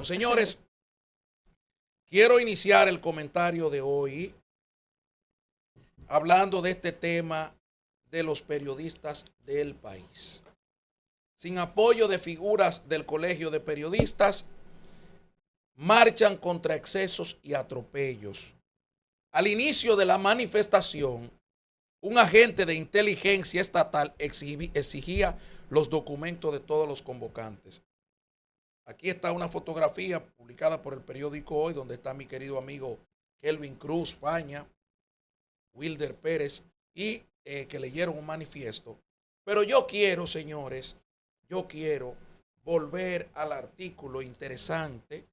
mío. Señores, quiero iniciar el comentario de hoy hablando de este tema de los periodistas del país. Sin apoyo de figuras del Colegio de Periodistas, marchan contra excesos y atropellos. Al inicio de la manifestación, un agente de inteligencia estatal exigía los documentos de todos los convocantes. Aquí está una fotografía publicada por el periódico Hoy, donde está mi querido amigo Kelvin Cruz, Faña, Wilder Pérez, y que leyeron un manifiesto. Pero yo quiero, señores, volver al artículo interesante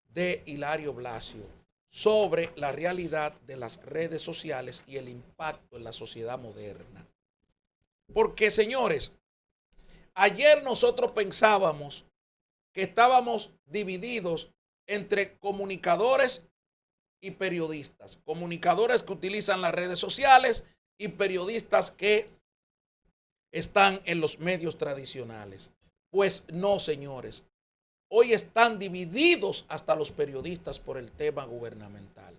de Hilario Blasio sobre la realidad de las redes sociales y el impacto en la sociedad moderna. Porque, señores, ayer nosotros pensábamos que estábamos divididos entre comunicadores y periodistas. Comunicadores que utilizan las redes sociales y periodistas que están en los medios tradicionales. Pues no, señores. Hoy están divididos hasta los periodistas por el tema gubernamental.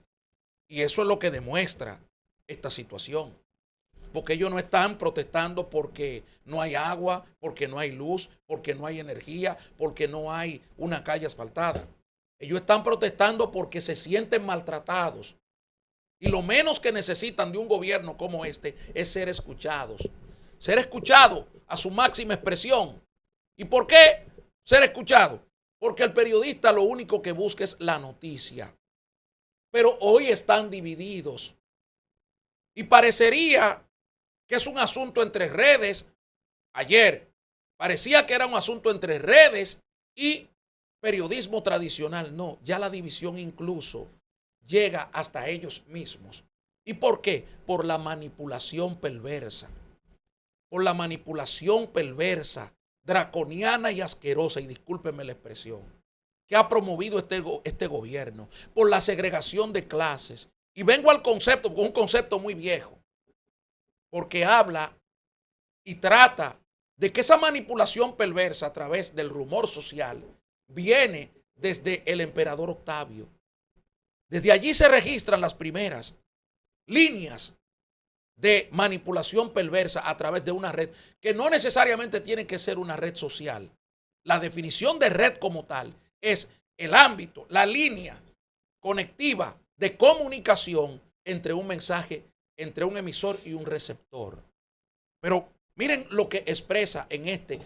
Y eso es lo que demuestra esta situación. Porque ellos no están protestando porque no hay agua, porque no hay luz, porque no hay energía, porque no hay una calle asfaltada. Ellos están protestando porque se sienten maltratados. Y lo menos que necesitan de un gobierno como este es ser escuchados. Ser escuchado a su máxima expresión. ¿Y por qué ser escuchado? Porque el periodista lo único que busca es la noticia. Pero hoy están divididos. Y parecería que es un asunto entre redes. Ayer parecía que era un asunto entre redes y periodismo tradicional. No, ya la división incluso llega hasta ellos mismos. ¿Y por qué? Por la manipulación perversa. Por la manipulación perversa, draconiana y asquerosa, y discúlpenme la expresión, que ha promovido este gobierno, por la segregación de clases. Y vengo al concepto, un concepto muy viejo, porque habla y trata de que esa manipulación perversa a través del rumor social viene desde el emperador Octavio. Desde allí se registran las primeras líneas de manipulación perversa a través de una red, que no necesariamente tiene que ser una red social. La definición de red como tal es el ámbito, la línea conectiva de comunicación entre un mensaje, entre un emisor y un receptor. Pero miren lo que expresa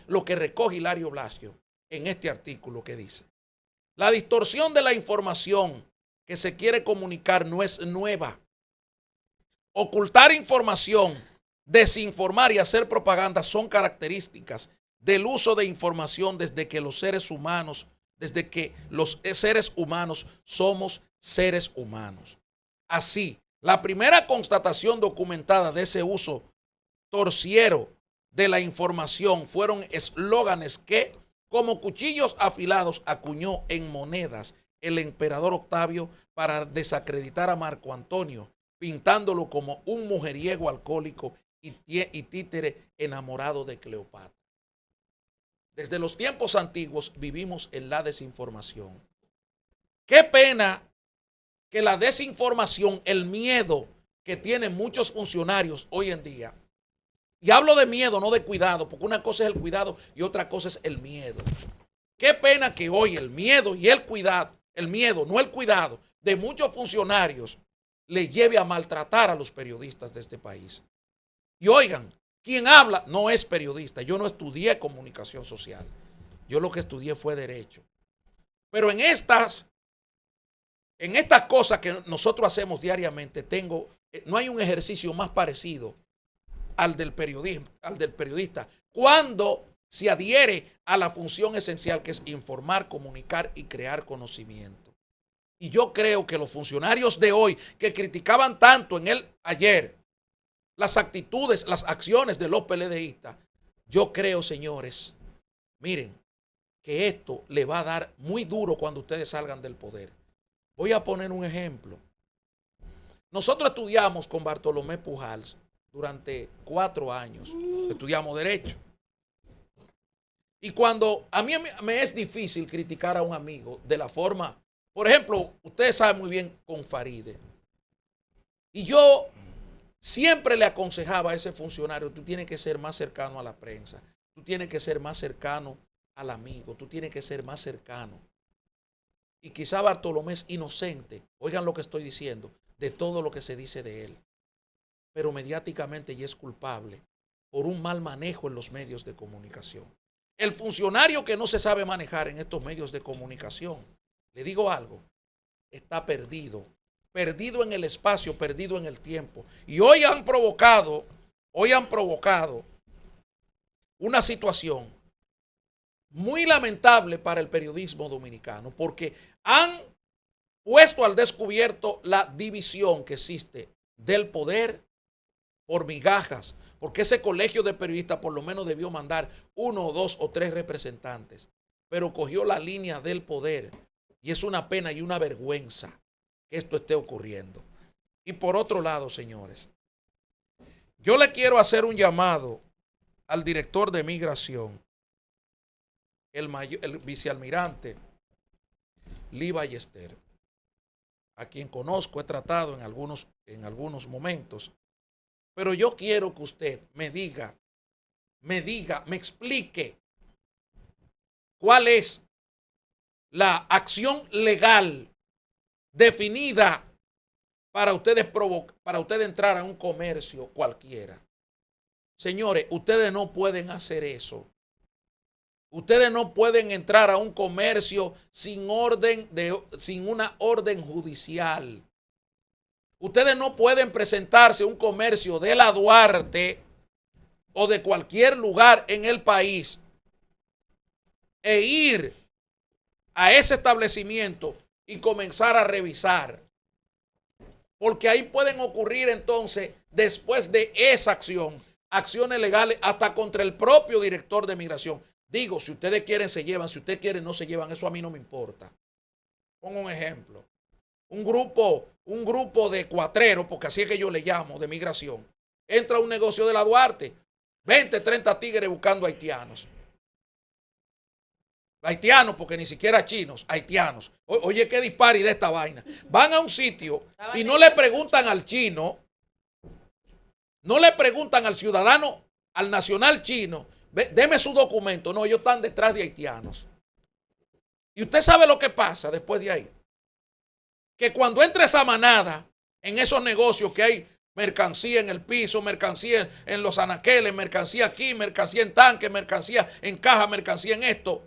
lo que recoge Hilario Blasio en este artículo que dice: la distorsión de la información que se quiere comunicar no es nueva. Ocultar información, desinformar y hacer propaganda son características del uso de información desde que los seres humanos somos seres humanos. Así, la primera constatación documentada de ese uso torciero de la información fueron eslóganes que, como cuchillos afilados, acuñó en monedas el emperador Octavio para desacreditar a Marco Antonio, pintándolo como un mujeriego alcohólico y títere enamorado de Cleopatra. Desde los tiempos antiguos vivimos en la desinformación. Qué pena que la desinformación, el miedo que tienen muchos funcionarios hoy en día, y hablo de miedo, no de cuidado, porque una cosa es el cuidado y otra cosa es el miedo. Qué pena que hoy el miedo y el cuidado, el miedo, no el cuidado, de muchos funcionarios le lleve a maltratar a los periodistas de este país. Y oigan, quien habla no es periodista. Yo no estudié comunicación social. Yo lo que estudié fue derecho. Pero en estas cosas que nosotros hacemos diariamente, no hay un ejercicio más parecido al del periodista, cuando se adhiere a la función esencial que es informar, comunicar y crear conocimiento. Y yo creo que los funcionarios de hoy que criticaban tanto ayer las actitudes, las acciones de los PLDistas, yo creo, señores, miren, que esto le va a dar muy duro cuando ustedes salgan del poder. Voy a poner un ejemplo. Nosotros estudiamos con Bartolomé Pujals durante 4 años. Estudiamos Derecho. Y cuando a mí me es difícil criticar a un amigo de la forma, por ejemplo, ustedes saben muy bien con Faride. Y yo siempre le aconsejaba a ese funcionario, tú tienes que ser más cercano a la prensa, tú tienes que ser más cercano al amigo, tú tienes que ser más cercano. Y quizá Bartolomé es inocente, oigan lo que estoy diciendo, de todo lo que se dice de él, pero mediáticamente ya es culpable por un mal manejo en los medios de comunicación. El funcionario que no se sabe manejar en estos medios de comunicación, le digo algo, está perdido, perdido en el espacio, perdido en el tiempo. Y hoy han provocado una situación muy lamentable para el periodismo dominicano, porque han puesto al descubierto la división que existe del poder por migajas, porque ese colegio de periodistas por lo menos debió mandar 1 o 2 o 3 representantes, pero cogió la línea del poder y es una pena y una vergüenza que esto esté ocurriendo. Y por otro lado, señores, yo le quiero hacer un llamado al director de migración, el vicealmirante Lee Ballester, a quien conozco, he tratado en algunos momentos, pero yo quiero que usted me explique cuál es la acción legal definida para usted entrar a un comercio cualquiera. Señores, ustedes no pueden hacer eso. Ustedes no pueden entrar a un comercio sin una orden judicial. Ustedes no pueden presentarse a un comercio de la Duarte o de cualquier lugar en el país e ir a ese establecimiento y comenzar a revisar. Porque ahí pueden ocurrir entonces, después de esa acción, acciones legales hasta contra el propio director de migración. Digo, si ustedes quieren se llevan, si ustedes quieren no se llevan, eso a mí no me importa. Pongo un ejemplo. Un grupo de cuatreros, porque así es que yo le llamo, de migración, entra a un negocio de la Duarte, 20, 30 tigres buscando haitianos. Haitianos, porque ni siquiera chinos, haitianos. Oye, qué dispari de esta vaina. Van a un sitio y no le preguntan al chino, no le preguntan al ciudadano, al nacional chino, deme su documento. No, ellos están detrás de haitianos. Y usted sabe lo que pasa después de ahí. Que cuando entra esa manada en esos negocios que hay mercancía en el piso, mercancía en los anaqueles, mercancía aquí, mercancía en tanque, mercancía en caja, mercancía en esto,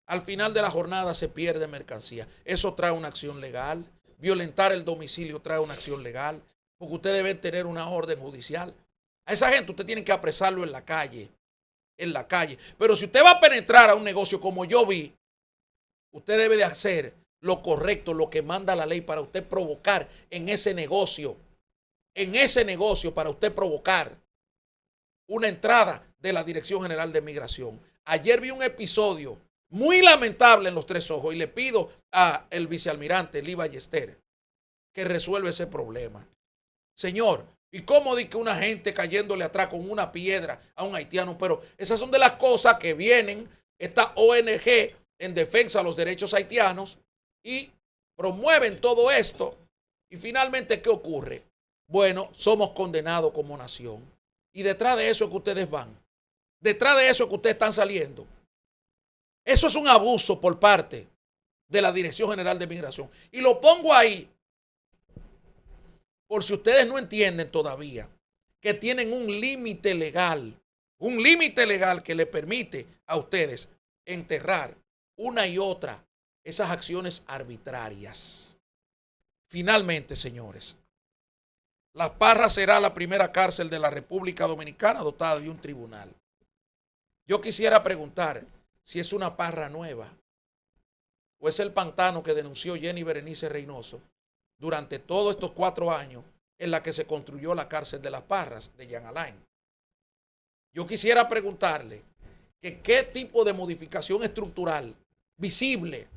al final de la jornada se pierde mercancía. Eso trae una acción legal. Violentar el domicilio trae una acción legal, porque usted debe tener una orden judicial. A esa gente usted tiene que apresarlo en la calle. Pero si usted va a penetrar a un negocio como yo vi, usted debe de hacer lo correcto, lo que manda la ley para usted provocar en ese negocio para usted provocar una entrada de la Dirección General de Migración. Ayer vi un episodio muy lamentable en Los Tres Ojos y le pido al vicealmirante Lee Ballester que resuelva ese problema. Señor, ¿y cómo di que una gente cayéndole atrás con una piedra a un haitiano? Pero esas son de las cosas que vienen esta ONG en defensa de los derechos haitianos y promueven todo esto. Y finalmente, ¿qué ocurre? Bueno, somos condenados como nación. Y detrás de eso es que ustedes van. Detrás de eso es que ustedes están saliendo. Eso es un abuso por parte de la Dirección General de Migración. Y lo pongo ahí por si ustedes no entienden todavía que tienen un límite legal que le permite a ustedes enterrar una y otra esas acciones arbitrarias. Finalmente, señores, Las Parras será la primera cárcel de la República Dominicana dotada de un tribunal. Yo quisiera preguntar si es una parra nueva o es el pantano que denunció Jenny Berenice Reynoso durante todos estos 4 años en la que se construyó la cárcel de Las Parras de Jean Alain. Yo quisiera preguntarle que qué tipo de modificación estructural visible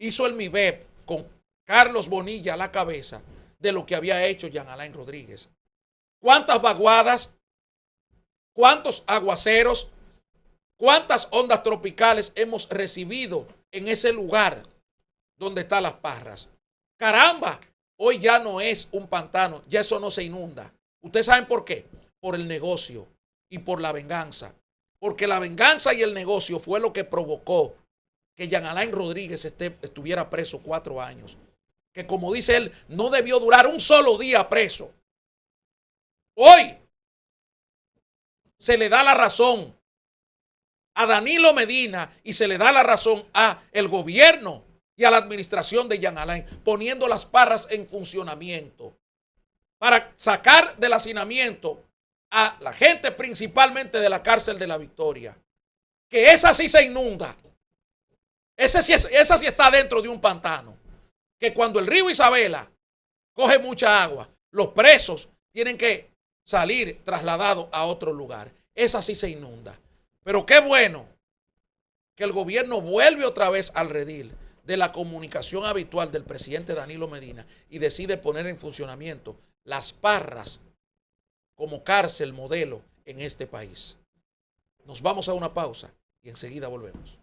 hizo el MIBEP con Carlos Bonilla a la cabeza de lo que había hecho Jean Alain Rodríguez. ¿Cuántas vaguadas, cuántos aguaceros, ¿Cuántas ondas tropicales hemos recibido en ese lugar donde están las Parras? Caramba, hoy ya no es un pantano, ya eso no se inunda. ¿Ustedes saben por qué? Por el negocio y por la venganza. Porque la venganza y el negocio fue lo que provocó que Jean Alain Rodríguez estuviera preso 4 años. Que como dice él, no debió durar un solo día preso. Hoy se le da la razón a Danilo Medina y se le da la razón a el gobierno y a la administración de Jean Alain, poniendo las Parras en funcionamiento para sacar del hacinamiento a la gente principalmente de la cárcel de la Victoria. Que esa sí se inunda. Esa sí está dentro de un pantano. Que cuando el río Isabela coge mucha agua, los presos tienen que salir trasladados a otro lugar. Esa sí se inunda. Pero qué bueno que el gobierno vuelve otra vez al redil de la comunicación habitual del presidente Danilo Medina y decide poner en funcionamiento las Parras como cárcel modelo en este país. Nos vamos a una pausa y enseguida volvemos.